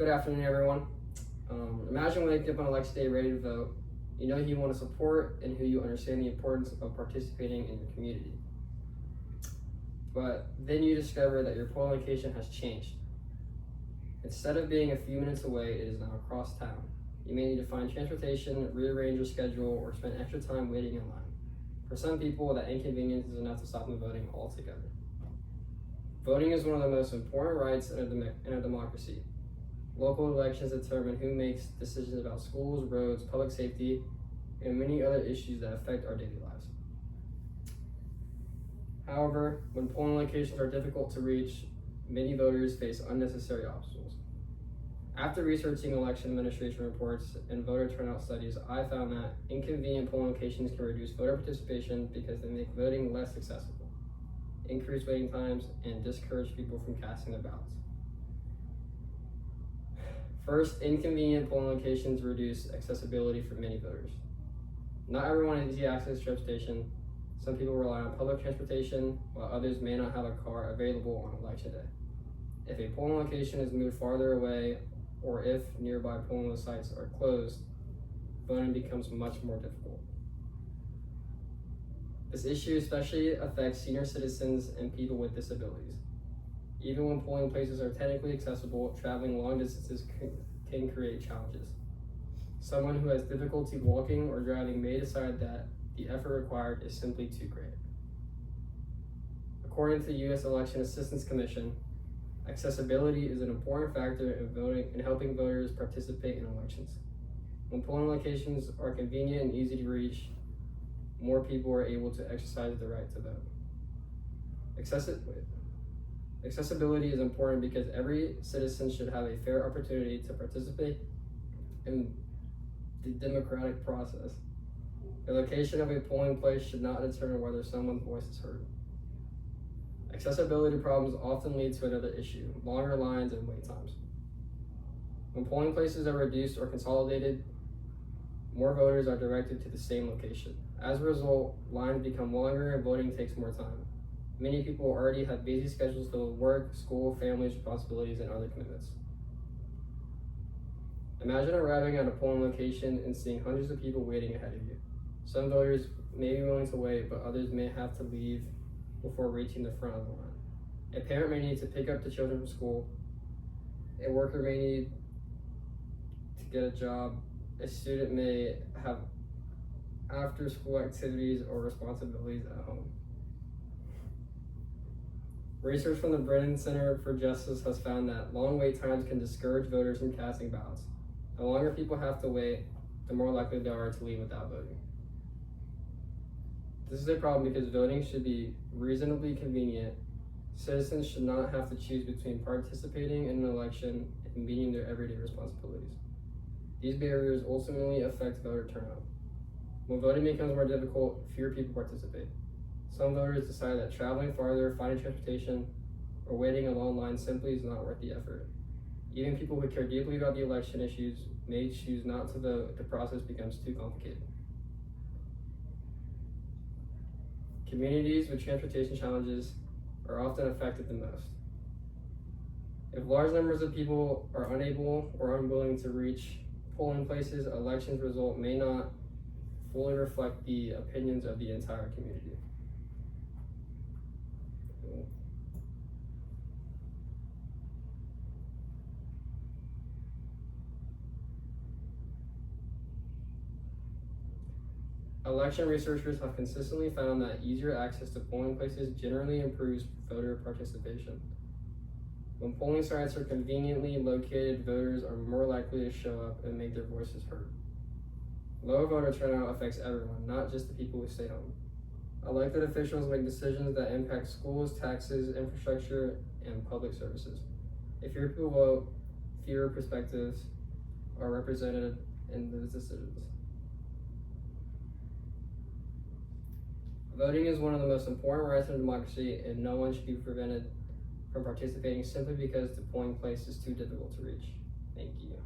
Good afternoon, everyone. Imagine waking up on election day ready to vote. You know who you want to support and who you understand the importance of participating in your community. But then you discover that your polling location has changed. Instead of being a few minutes away, it is now across town. You may need to find transportation, rearrange your schedule, or spend extra time waiting in line. For some people, that inconvenience is enough to stop them voting altogether. Voting is one of the most important rights in a democracy. Local elections determine who makes decisions about schools, roads, public safety, and many other issues that affect our daily lives. However, when polling locations are difficult to reach, many voters face unnecessary obstacles. After researching election administration reports and voter turnout studies, I found that inconvenient polling locations can reduce voter participation because they make voting less accessible, increase waiting times, and discourage people from casting their ballots. First, inconvenient polling locations reduce accessibility for many voters. Not everyone has easy access to transportation. Some people rely on public transportation, while others may not have a car available on election day. If a polling location is moved farther away, or if nearby polling sites are closed, voting becomes much more difficult. This issue especially affects senior citizens and people with disabilities. Even when polling places are technically accessible, traveling long distances can create challenges. Someone who has difficulty walking or driving may decide that the effort required is simply too great. According to the U.S. Election Assistance Commission, accessibility is an important factor in helping voters participate in elections. When polling locations are convenient and easy to reach, more people are able to exercise the right to vote. Accessibility is important because every citizen should have a fair opportunity to participate in the democratic process. The location of a polling place should not determine whether someone's voice is heard. Accessibility problems often lead to another issue: longer lines and wait times. When polling places are reduced or consolidated, more voters are directed to the same location. As a result, lines become longer and voting takes more time. Many people already have busy schedules filled with work, school, families, responsibilities, and other commitments. Imagine arriving at a polling location and seeing hundreds of people waiting ahead of you. Some voters may be willing to wait, but others may have to leave before reaching the front of the line. A parent may need to pick up the children from school. A worker may need to get a job. A student may have after-school activities or responsibilities at home. Research from the Brennan Center for Justice has found that long wait times can discourage voters from casting ballots. The longer people have to wait, the more likely they are to leave without voting. This is a problem because voting should be reasonably convenient. Citizens should not have to choose between participating in an election and meeting their everyday responsibilities. These barriers ultimately affect voter turnout. When voting becomes more difficult, fewer people participate. Some voters decide that traveling farther, finding transportation, or waiting in long lines simply is not worth the effort. Even people who care deeply about the election issues may choose not to vote if the process becomes too complicated. Communities with transportation challenges are often affected the most. If large numbers of people are unable or unwilling to reach polling places, elections result may not fully reflect the opinions of the entire community. Election researchers have consistently found that easier access to polling places generally improves voter participation. When polling sites are conveniently located, voters are more likely to show up and make their voices heard. Low voter turnout affects everyone, not just the people who stay home. Elected officials make decisions that impact schools, taxes, infrastructure, and public services. If fewer people vote, fewer perspectives are represented in those decisions. Voting is one of the most important rights in a democracy, and no one should be prevented from participating simply because the polling place is too difficult to reach. Thank you.